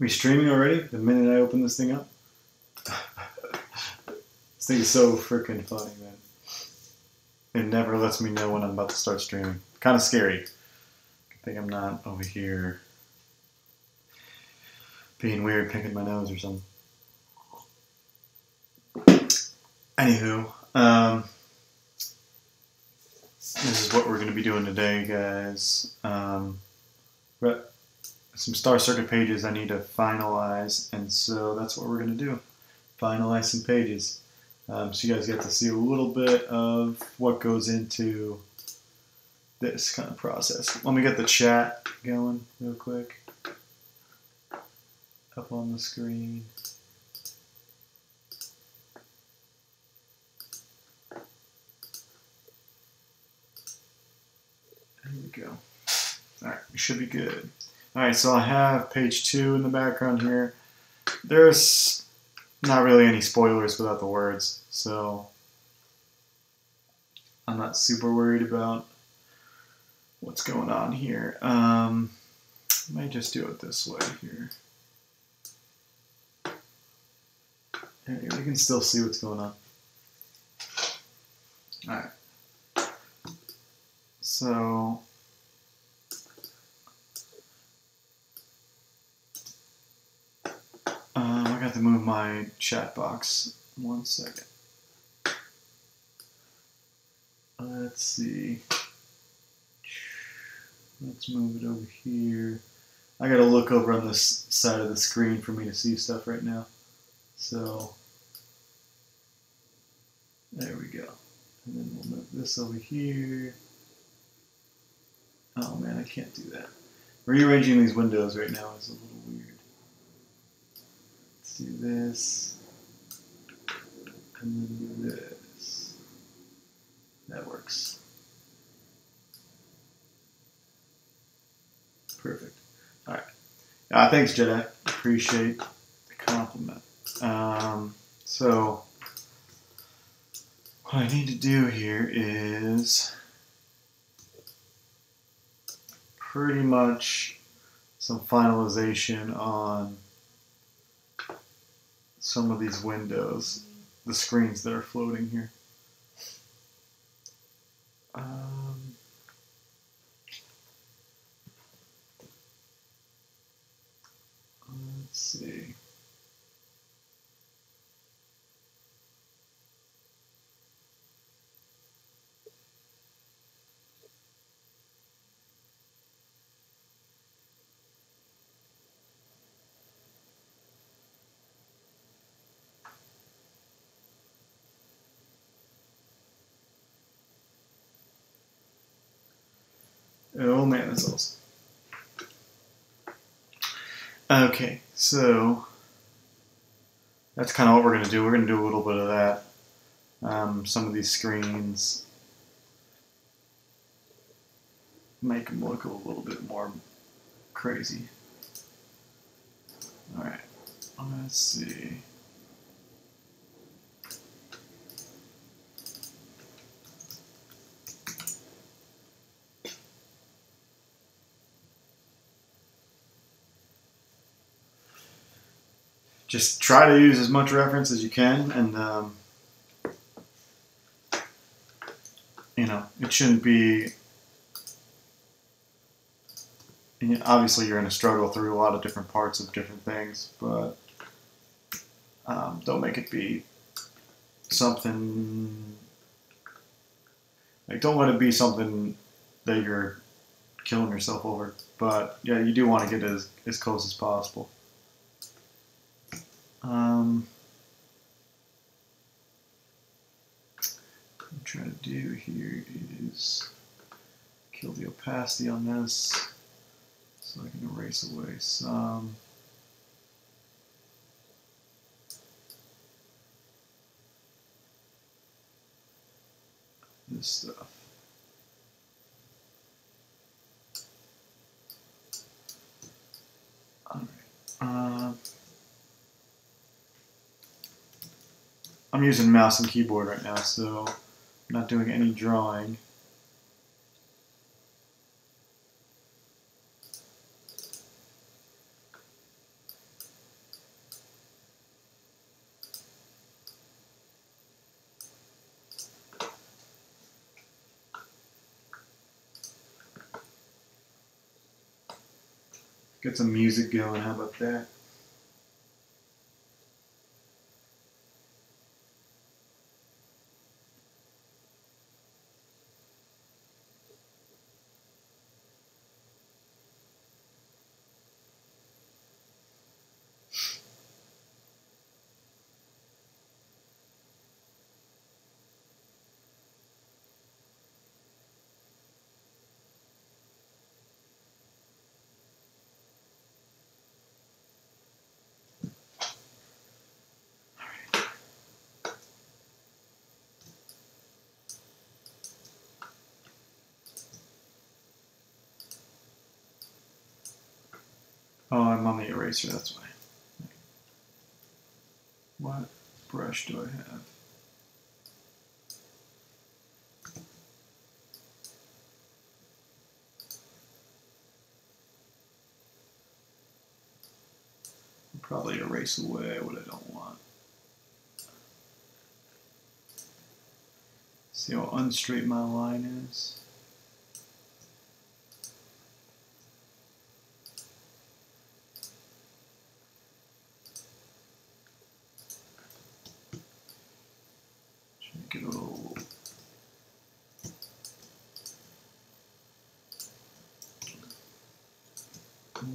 We streaming already? The minute I open this thing up? This thing is so freaking funny, man. It never lets me know when I'm about to start streaming. Kind of scary. I think I'm not over here being weird, picking my nose or something. Anywho, this is what we're going to be doing today, guys. But some Star Circuit pages I need to finalize, and so that's what we're going to do. Finalize some pages. So you guys get to see a little bit of what goes into this kind of process. Let me get the chat going real quick. Up on the screen. There we go. Alright, we should be good. Alright, so I have page 2 in the background here. There's not really any spoilers without the words, so I'm not super worried about what's going on here. I might just do it this way here. There you go. You can still see what's going on. Alright. So I got to move my chat box. 1 second. Let's see. Let's move it over here. I gotta look over on this side of the screen for me to see stuff right now. So there we go. And then we'll move this over here. Oh man, I can't do that. Rearranging these windows right now is a little weird. Let's do this. And then do this. That works. Perfect. Alright. Thanks, Jedi. Appreciate the compliment. So, what I need to do here is pretty much some finalization on some of these windows, the screens that are floating here. Let's see. Oh man, that's awesome. Okay, so that's kind of what we're going to do. We're going to do a little bit of that. Some of these screens, make them look a little bit more crazy. Alright, let's see. Just try to use as much reference as you can, and you know, it shouldn't be. Obviously, you're going to struggle through a lot of different parts of different things, but don't make it be something like. Don't let it be something that you're killing yourself over. But yeah, you do want to get as close as possible. I'm trying to do here is kill the opacity on this so I can erase away some. This stuff. Alright. I'm using mouse and keyboard right now, so I'm not doing any drawing. Get some music going, how about that? Oh, I'm on the eraser, that's why. What brush do I have? I'll probably erase away what I don't want. See how unstraight my line is? Get a little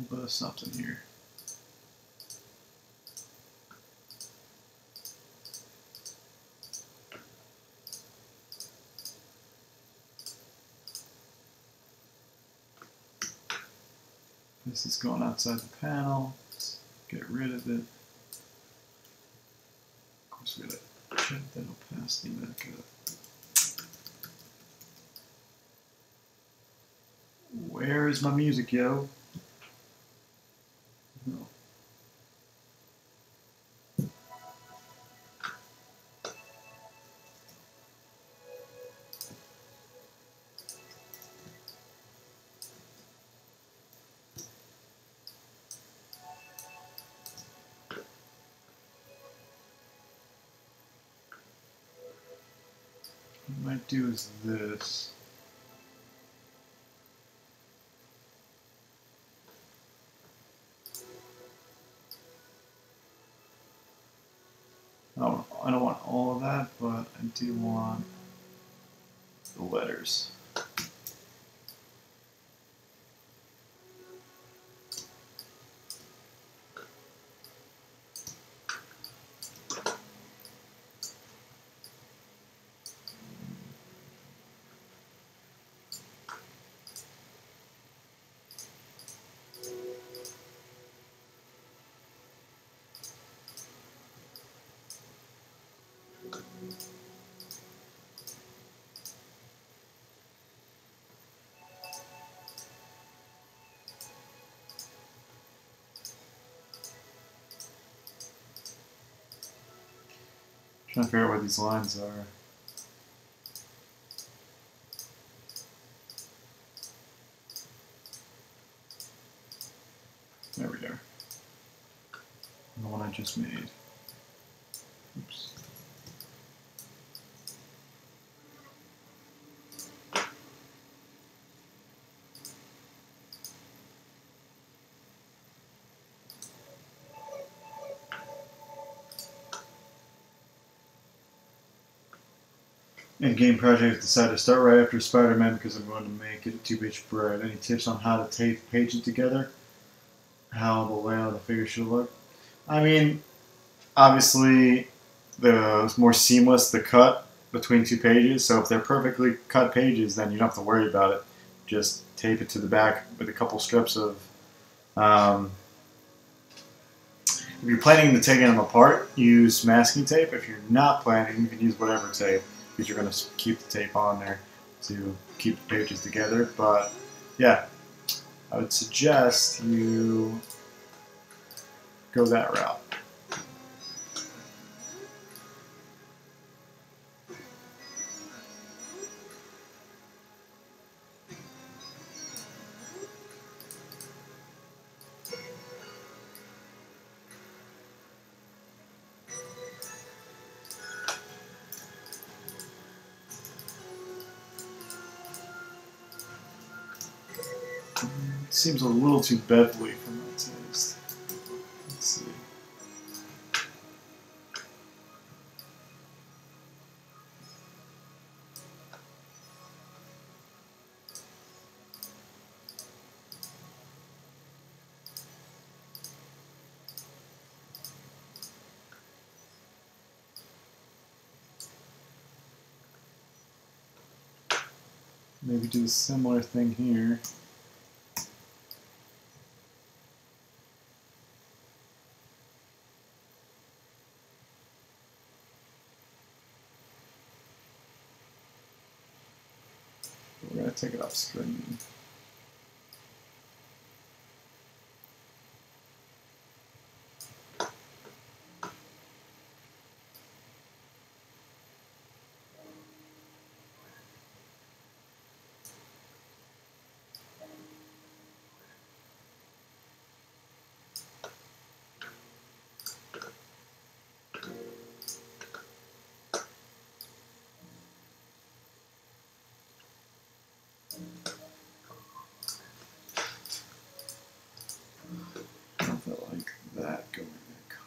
bit of something here. This is going outside the panel. Let's get rid of it. Of course, we gotta check that opacity back up. Where is my music, yo? No. What I might do is this. I don't want all of that, but I do want the letters. Trying to figure out where these lines are. There we are. The one I just made. Oops. In-game project decided to start right after Spider-Man because I'm going to make it a 2-page spread. Any tips on how to tape pages together? How the layout of the figure should look? I mean, obviously, the more seamless the cut between 2 pages. So if they're perfectly cut pages, then you don't have to worry about it. Just tape it to the back with a couple strips of. If you're planning to take them apart, use masking tape. If you're not planning, you can use whatever tape, because you're going to keep the tape on there to keep the pages together. But yeah, I would suggest you go that route. Seems a little too bevelly for my maybe do a similar thing here. We're going to take it off screen. I felt like that going in the cover.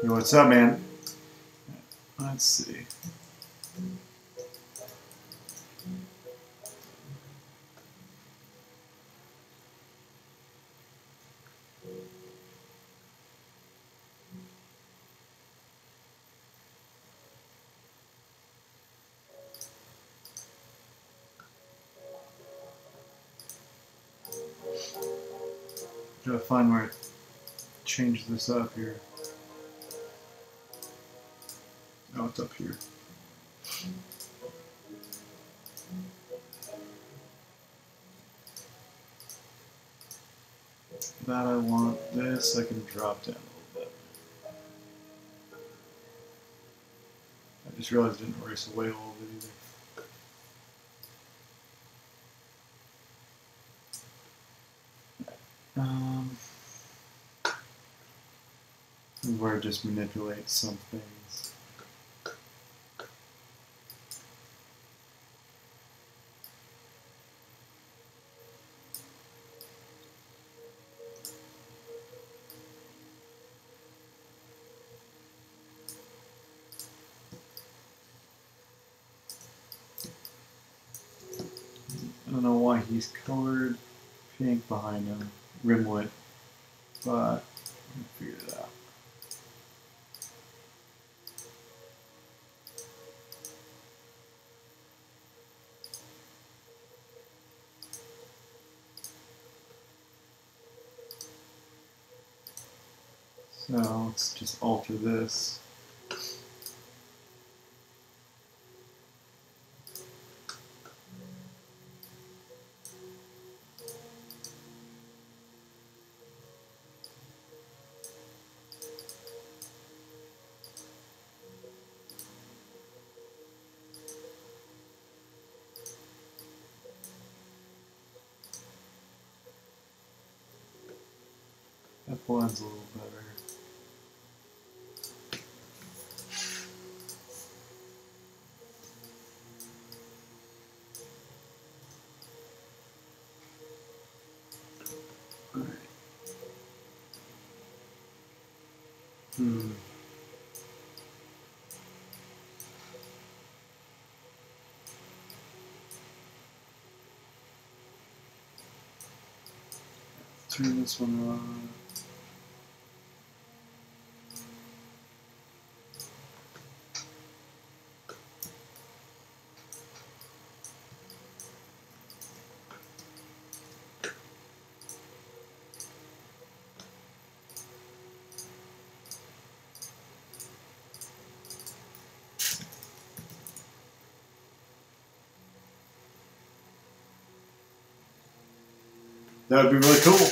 Yo, what's up, man? Let's see. Gotta find where I change this up here. Oh, it's up here. That I want this, I can drop down a little bit. I just realized I didn't erase away all of it either. Where it just manipulates some things. I don't know why he's colored pink behind him, rimwood, but I figured it out. So let's just alter this. That blends a little better. All right. Turn this one on. That would be really cool.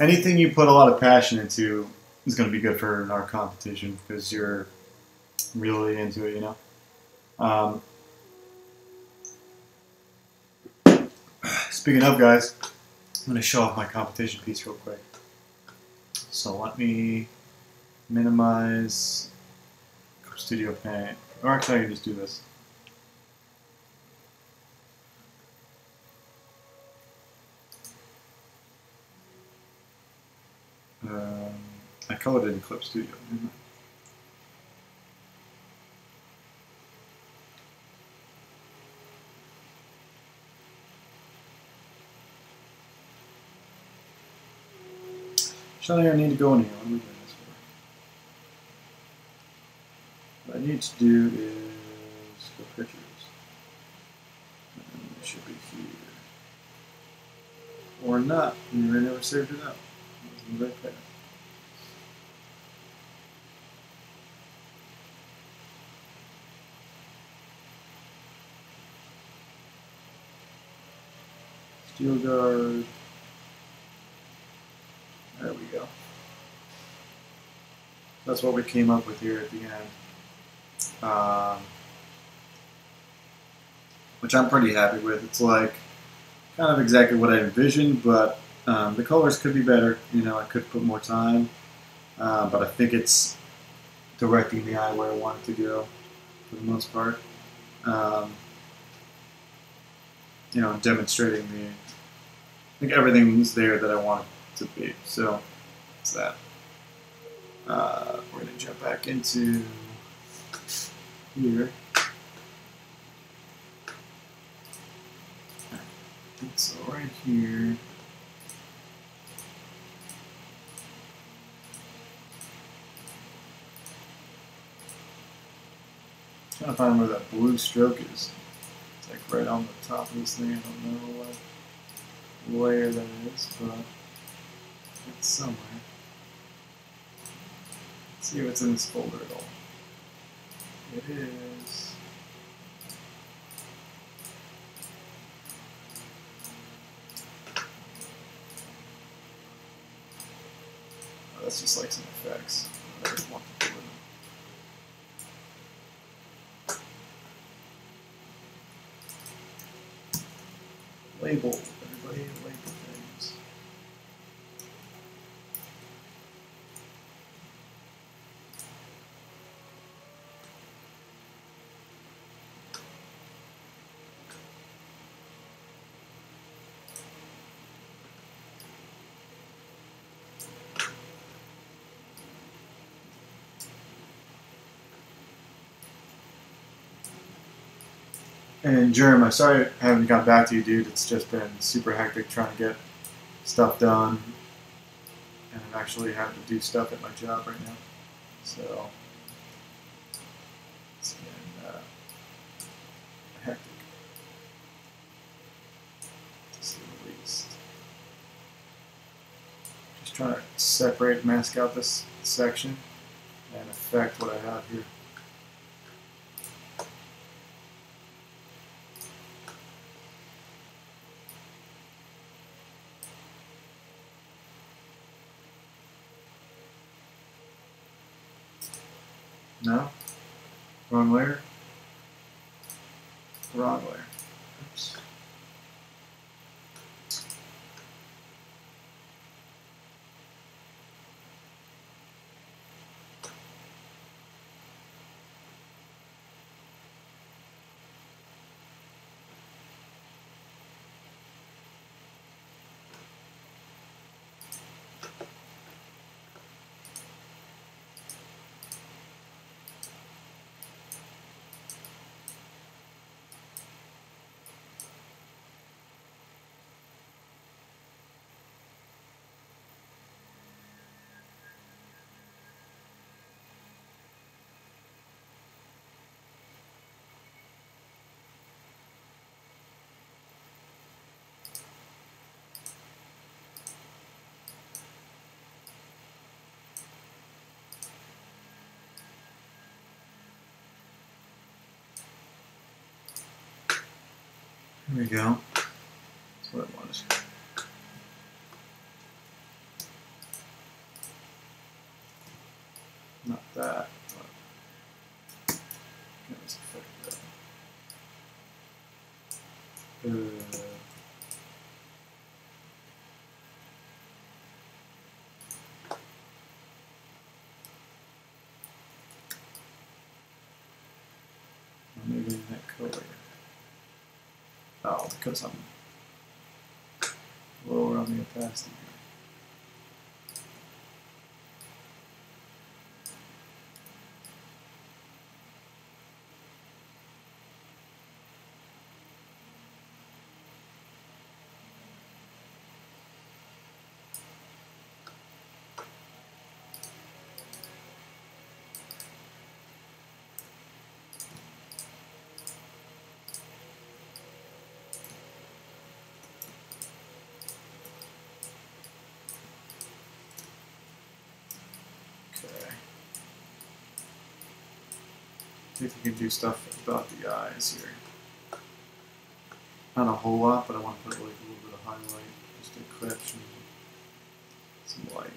Anything you put a lot of passion into is going to be good for our competition because you're really into it, you know? Speaking of, guys, I'm going to show off my competition piece real quick. So let me minimize Studio Paint. Or actually, I can just do this. I colored it in Clip Studio, didn't I? Actually, I need to go in here. What am I doing this for? What I need to do is go pictures. And it should be here. Or not. I never saved it up. It wasn't right there. Steel guard. There we go. That's what we came up with here at the end. Which I'm pretty happy with. It's like kind of exactly what I envisioned, but the colors could be better. You know, I could put more time, but I think it's directing the eye where I want it to go for the most part. You know, demonstrating the. I think everything's there that I want it to be. So it's that. We're going to jump back into here. So right here. Trying to find where that blue stroke is. It's like right on the top of this thing. I don't know what layer that is, but it's somewhere. Let's see if it's in this folder at all. It is. Oh, that's just like some effects. I don't want to do with it. Label. Everybody label things. And Germ, I'm sorry I haven't got back to you, dude. It's just been super hectic trying to get stuff done, and I'm actually having to do stuff at my job right now. So it's been hectic, to say the least. Just trying to separate, mask out this section, and affect what I have here. No? Wrong layer? Wrong layer. Oops. There we go. That's what it was. Not that, but let's affect that. Maybe in that color. Oh, because I'm lower on the opacity here. Okay. See if we can do stuff about the eyes here. Not a whole lot, but I want to put like a little bit of highlight, just a correction, some light.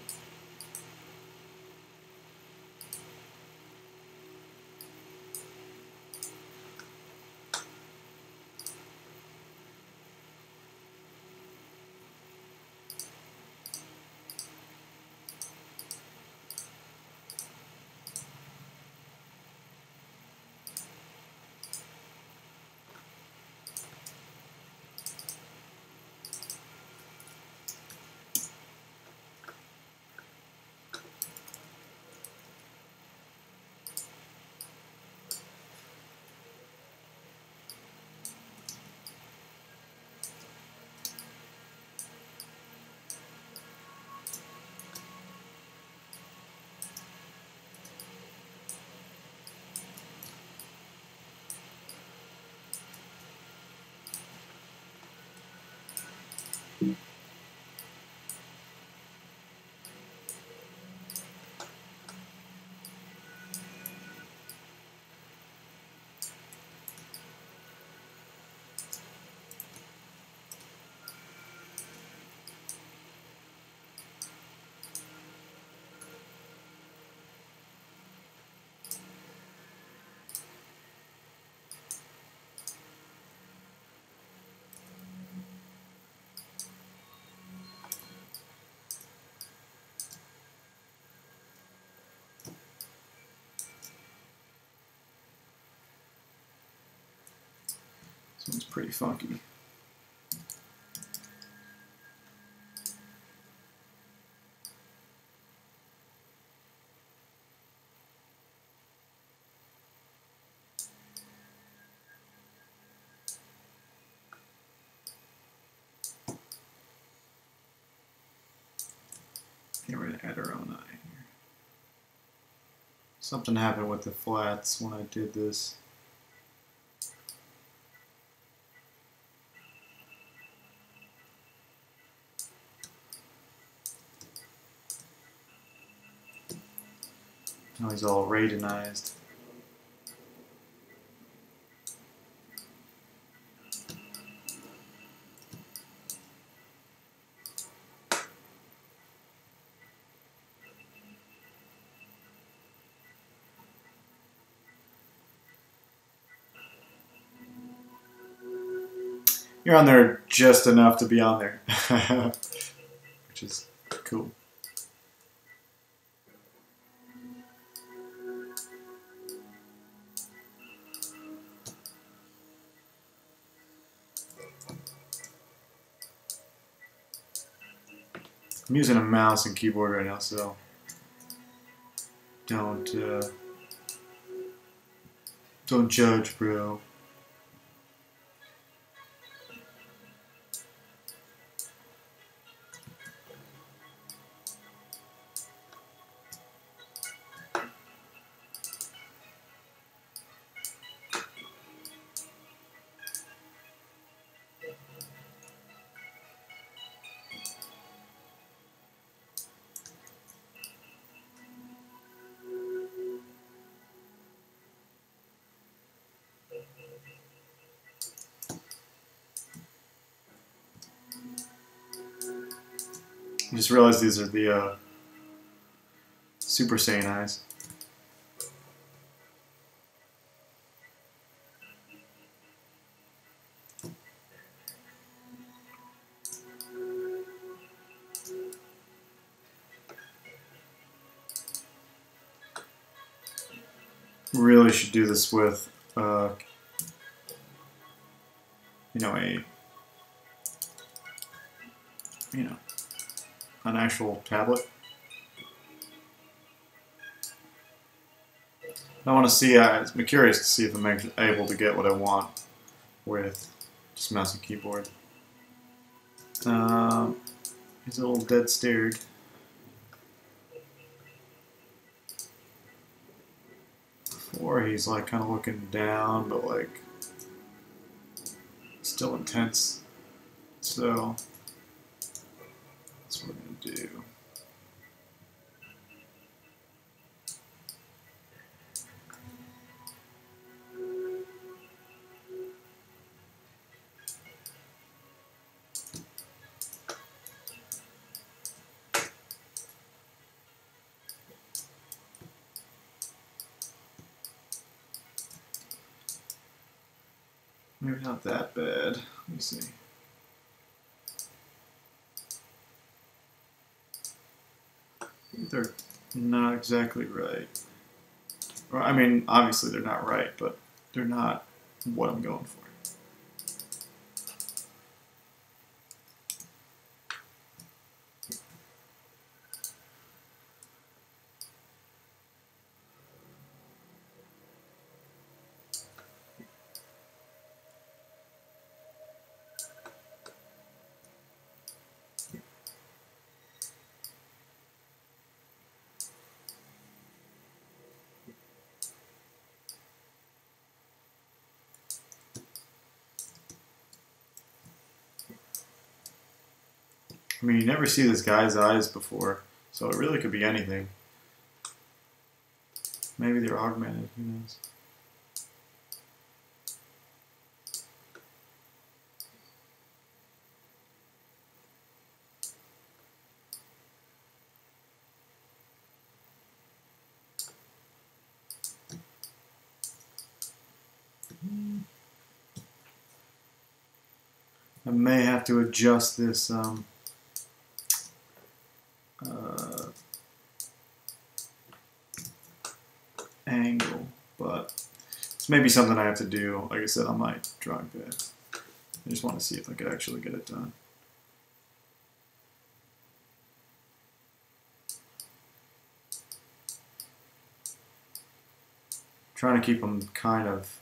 This one's pretty funky. Okay, we're going to add our own eye here. Something happened with the flats when I did this. Now he's all radionized. You're on there just enough to be on there, which is cool. I'm using a mouse and keyboard right now, so don't judge, bro. I just realized these are the Super Saiyan eyes. Really should do this with, an actual tablet. I want to see. I'm curious to see if I'm able to get what I want with just mouse and keyboard. He's a little dead stared. Before he's like kind of looking down, but like still intense. So that's what we're gonna do. Maybe not that bad. Let me see. They're not exactly right. Or, I mean, obviously they're not right, but they're not what I'm going for. I mean, you never see this guy's eyes before, so it really could be anything. Maybe they're augmented, who knows? I may have to adjust this angle, but it's maybe something I have to do, like I said, on my drawing pad. I just want to see if I could actually get it done. Trying to keep them kind of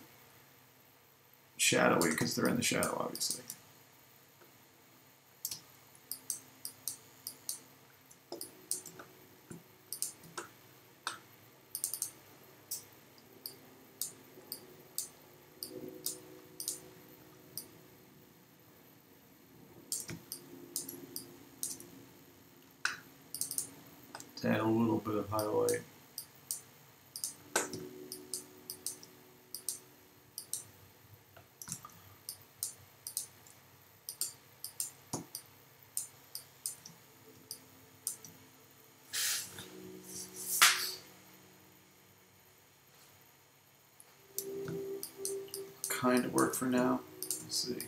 shadowy because they're in the shadow, obviously. To add a little bit of highlight. Kind of work for now. Let's see.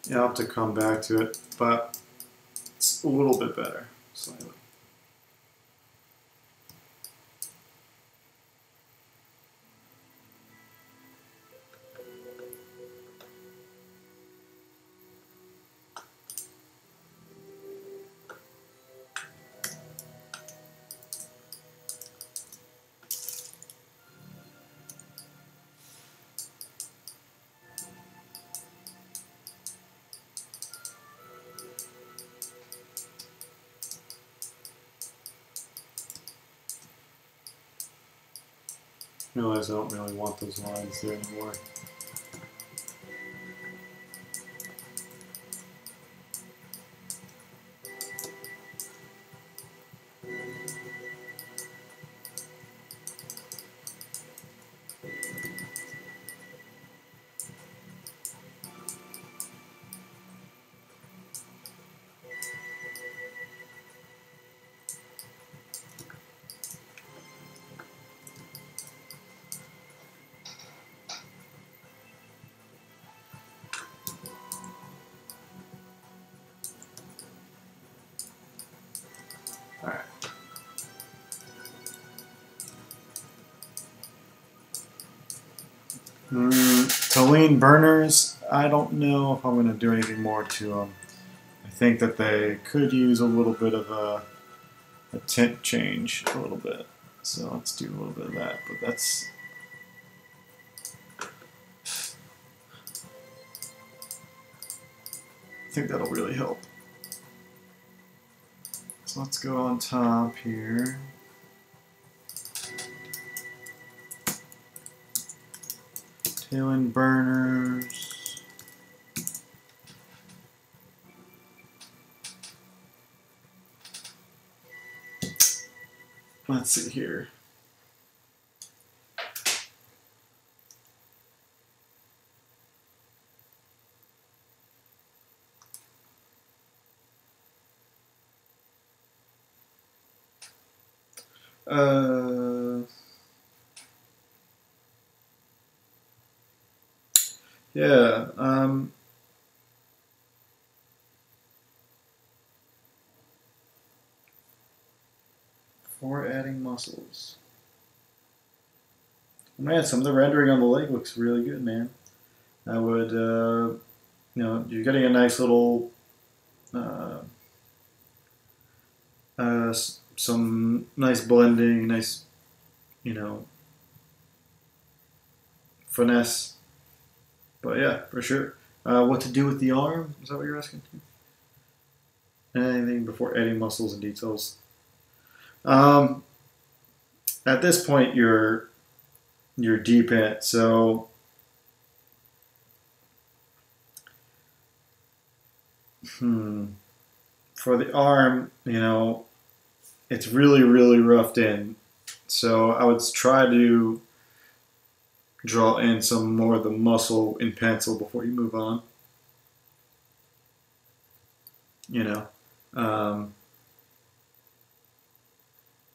Yeah, I'll have to come back to it, but it's a little bit better, slightly. I realize I don't really want those lines there anymore. To lean burners, I don't know if I'm going to do anything more to them. I think that they could use a little bit of a tint change, a little bit. So let's do a little bit of that. But that's... I think that'll really help. So let's go on top here. Tail end burners. Let's see here. Yeah, for adding muscles. Man, some of the rendering on the leg looks really good, man. I would, you know, you're getting a nice little, some nice blending, nice, you know, finesse. But yeah, for sure. What to do with the arm? Is that what you're asking? Anything before adding muscles and details? At this point, you're deep in it. So, for the arm, you know, it's really, really roughed in. So I would try to draw in some more of the muscle in pencil before you move on. You know,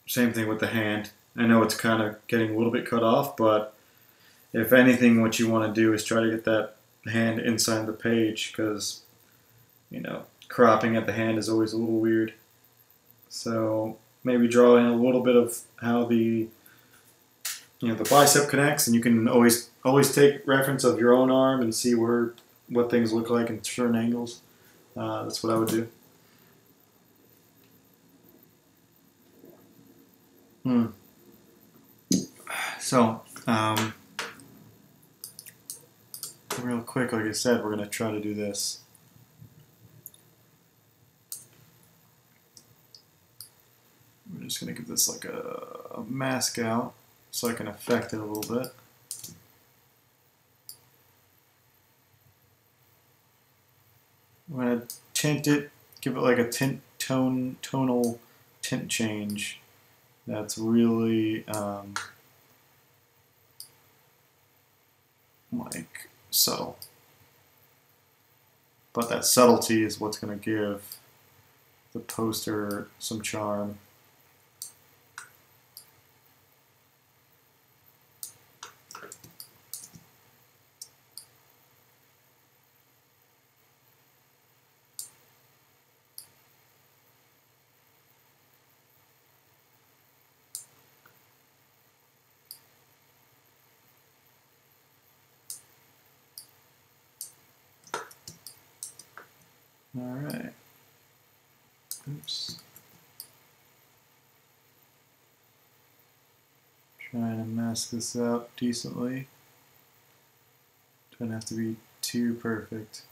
same thing with the hand. I know it's kind of getting a little bit cut off, but if anything, what you want to do is try to get that hand inside the page, because, you know, cropping at the hand is always a little weird. So maybe draw in a little bit of how the, you know, the bicep connects, and you can always take reference of your own arm and see what things look like in certain angles. That's what I would do. So, real quick, like I said, we're going to try to do this. We're just going to give this like a mask out so I can affect it a little bit. I'm going to tint it, give it like a tonal tint change. That's really like subtle. But that subtlety is what's going to give the poster some charm. Alright. Oops. Trying to mask this up decently. Don't have to be too perfect.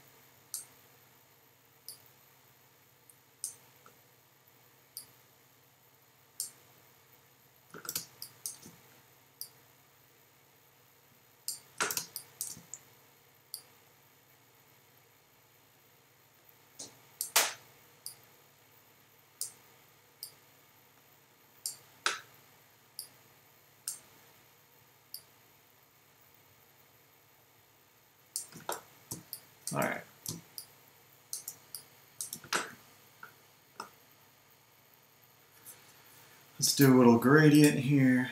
All right. Let's do a little gradient here.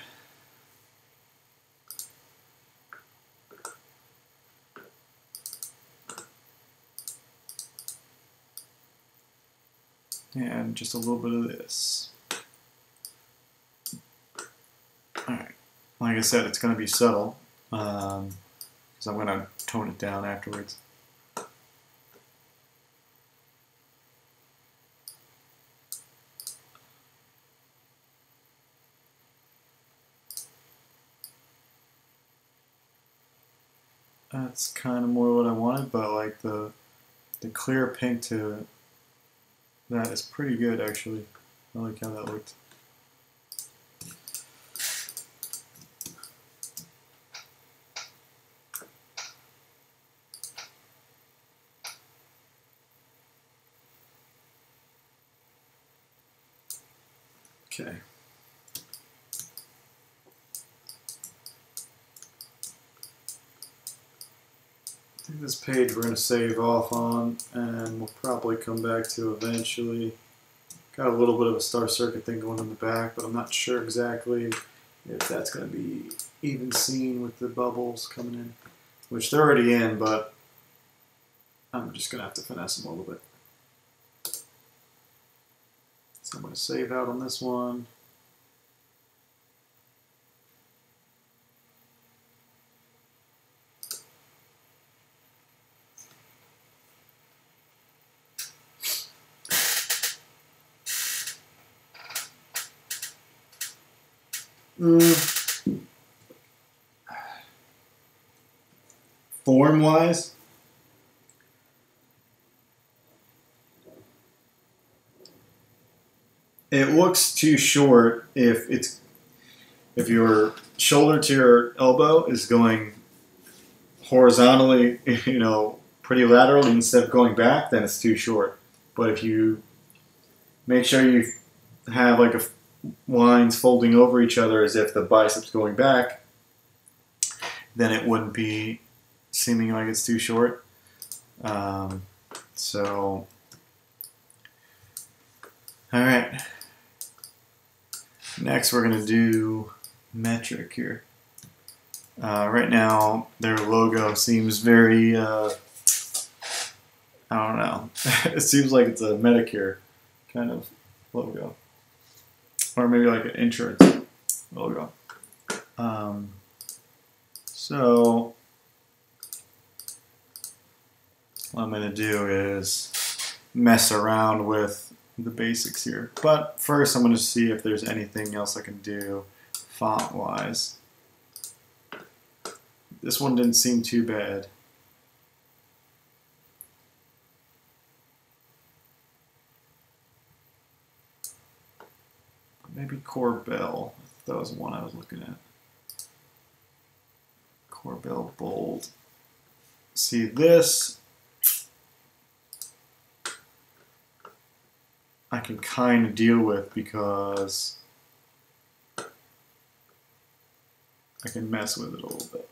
And just a little bit of this. All right. Like I said, it's going to be subtle. because I'm going to tone it down afterwards. That's kind of more what I wanted, but like the clear pink to that is pretty good actually. I like how that looked. Okay. I think this page we're going to save off on, and we'll probably come back to eventually. Got a little bit of a star circuit thing going in the back, but I'm not sure exactly if that's going to be even seen with the bubbles coming in, which they're already in, but I'm just going to have to finesse them a little bit. So I'm going to save out on this one. Form-wise, it looks too short if your shoulder to your elbow is going horizontally, you know, pretty laterally instead of going back, then it's too short. But if you make sure you have like lines folding over each other as if the bicep's going back, then it wouldn't be seeming like it's too short. So, all right. Next, we're gonna do metric here. Right now, their logo seems very, I don't know. It seems like it's a Medicare kind of logo, or maybe like an insurance logo. So what I'm going to do is mess around with the basics here. But first I'm going to see if there's anything else I can do font-wise. This one didn't seem too bad. Maybe Corbel. That was one I was looking at. Corbel Bold. See, this I can kind of deal with because I can mess with it a little bit.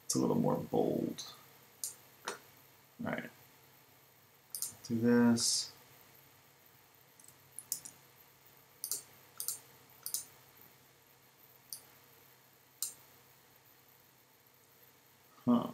It's a little more bold. All right. Do this. Huh.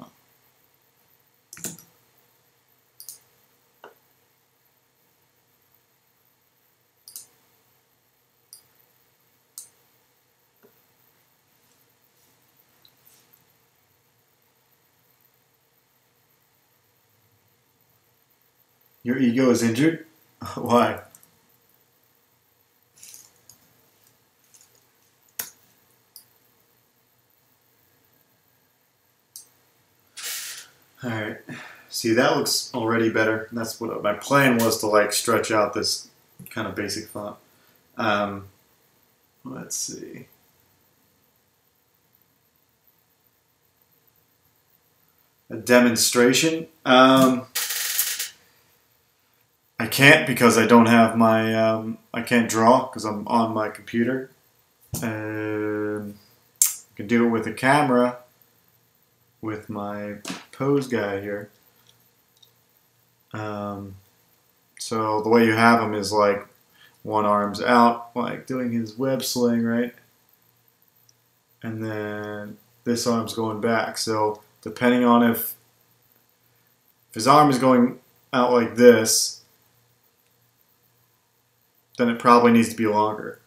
Your ego is injured? Why? Alright. See, that looks already better. That's what my plan was, to like stretch out this kind of basic font. Let's see. A demonstration. I can't because I don't have my, I can't draw because I'm on my computer. I can do it with a camera with my pose guy here. So the way you have him is like one arm's out, like doing his web sling, right? And then this arm's going back. So depending on if his arm is going out like this, then it probably needs to be longer.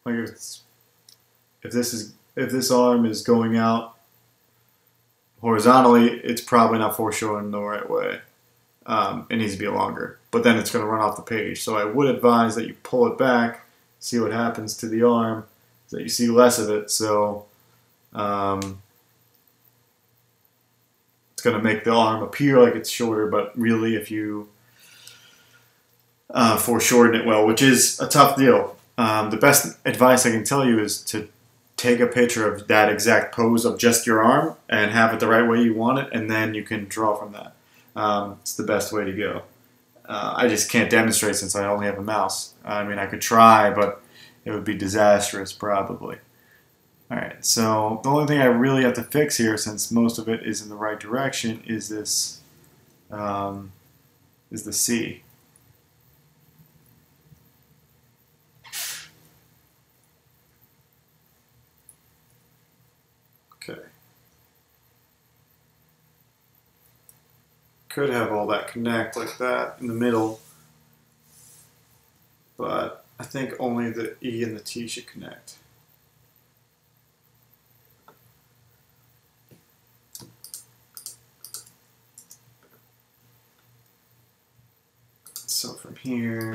Like if this arm is going out horizontally, it's probably not foreshortened the right way. It needs to be longer, but then it's going to run off the page. So I would advise that you pull it back, see what happens to the arm, so that you see less of it. So it's going to make the arm appear like it's shorter, but really if you foreshorten it well, which is a tough deal. The best advice I can tell you is to take a picture of that exact pose of just your arm and have it the right way you want it, and then you can draw from that. It's the best way to go. I just can't demonstrate since I only have a mouse. I mean, I could try, but it would be disastrous probably. Alright, so the only thing I really have to fix here, since most of it is in the right direction, is this, is the C. Okay. Could have all that connect like that in the middle, but I think only the E and the T should connect. So from here,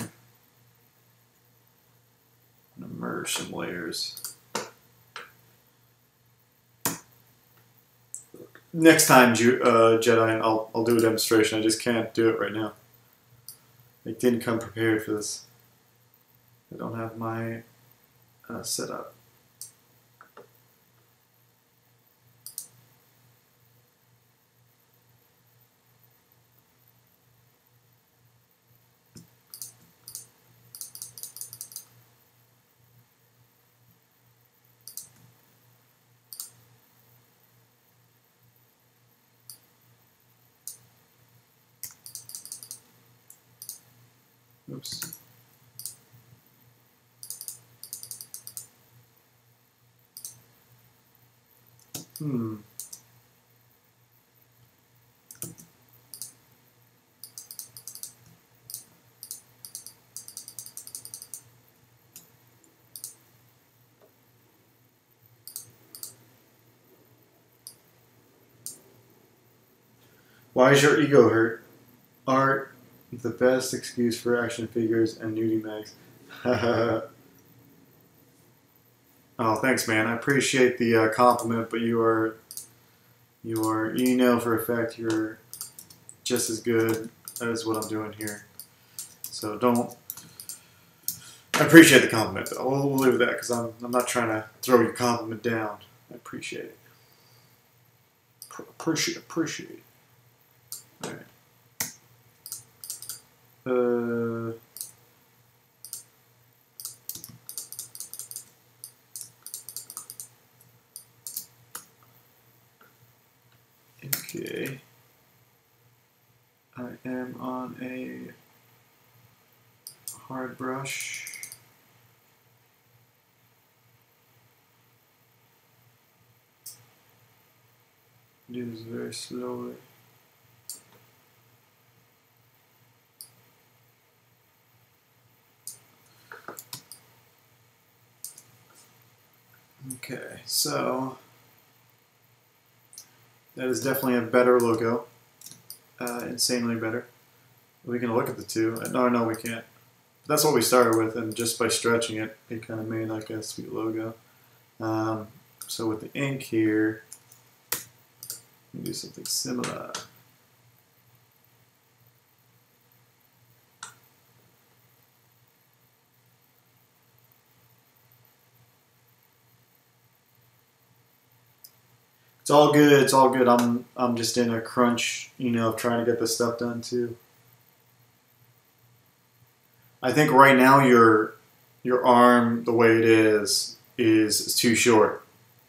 I'm going to merge some layers. Next time, Jedi, I'll do a demonstration. I just can't do it right now. I didn't come prepared for this. I don't have my setup. Oops. Why is your ego hurt? Art, the best excuse for action figures and nudie mags. Oh, thanks, man. I appreciate the compliment, but you know for a fact you're just as good as what I'm doing here. So don't. I appreciate the compliment, though. We'll leave it at that because I'm not trying to throw your compliment down. I appreciate it. Appreciate it. All right. Okay. I am on a hard brush. Do this very slowly. Okay, so that is definitely a better logo. Insanely better. We can look at the two. No, we can't. But that's what we started with, and just by stretching it, it kind of made like a sweet logo. So with the ink here, we do something similar. It's all good. It's all good. I'm just in a crunch, trying to get this stuff done too. I think right now your arm, the way it is too short.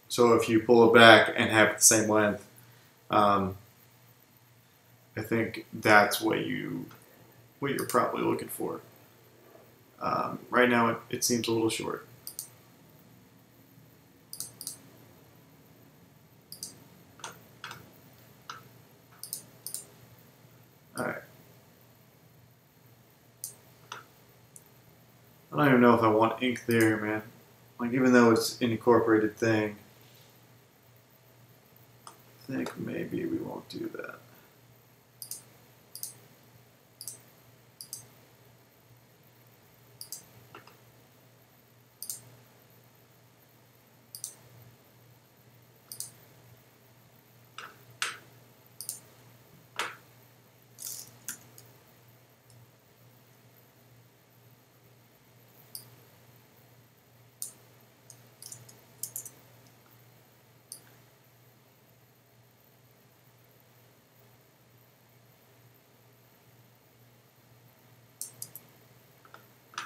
So if you pull it back and have the same length, I think that's what you're probably looking for. Right now it seems a little short. Alright. I don't even know if I want ink there, man. Like, even though it's an incorporated thing, I think maybe we won't do that.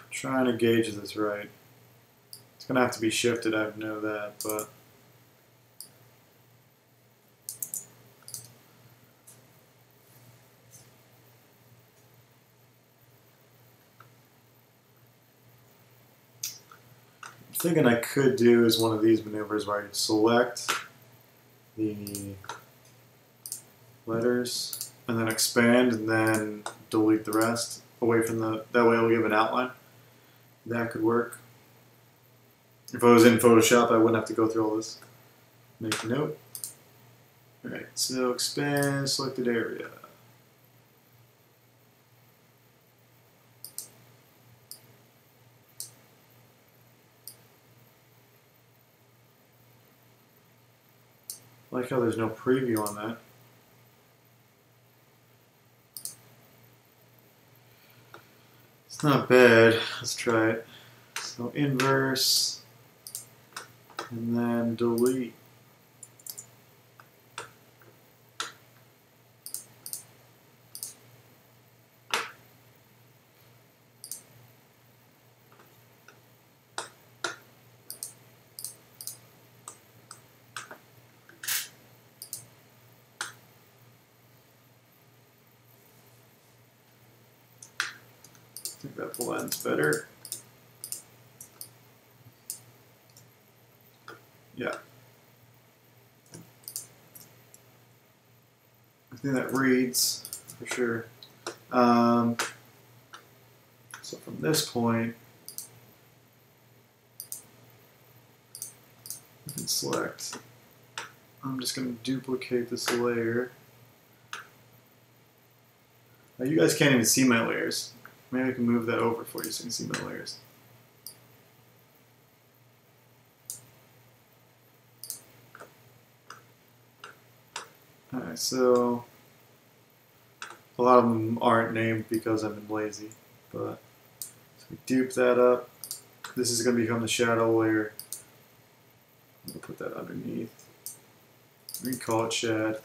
Trying to gauge this right. It's going to have to be shifted, I know that, but I'm thinking I could do is one of these maneuvers where I select the letters and then expand and then delete the rest away from the, that way it'll give an outline. That could work. If I was in Photoshop, I wouldn't have to go through all this. Make a note. Alright, so expand selected area. I like how there's no preview on that. It's not bad. Let's try it. So inverse, and then delete. I think that blends better. Yeah. I think that reads for sure. So from this point, we can select. I'm just going to duplicate this layer. Now you guys can't even see my layers. Maybe I can move that over for you so you can see my layers. Alright, so a lot of them aren't named because I've been lazy, but so we dupe that up. This is going to become the shadow layer. I'm going to put that underneath. We can call it shad.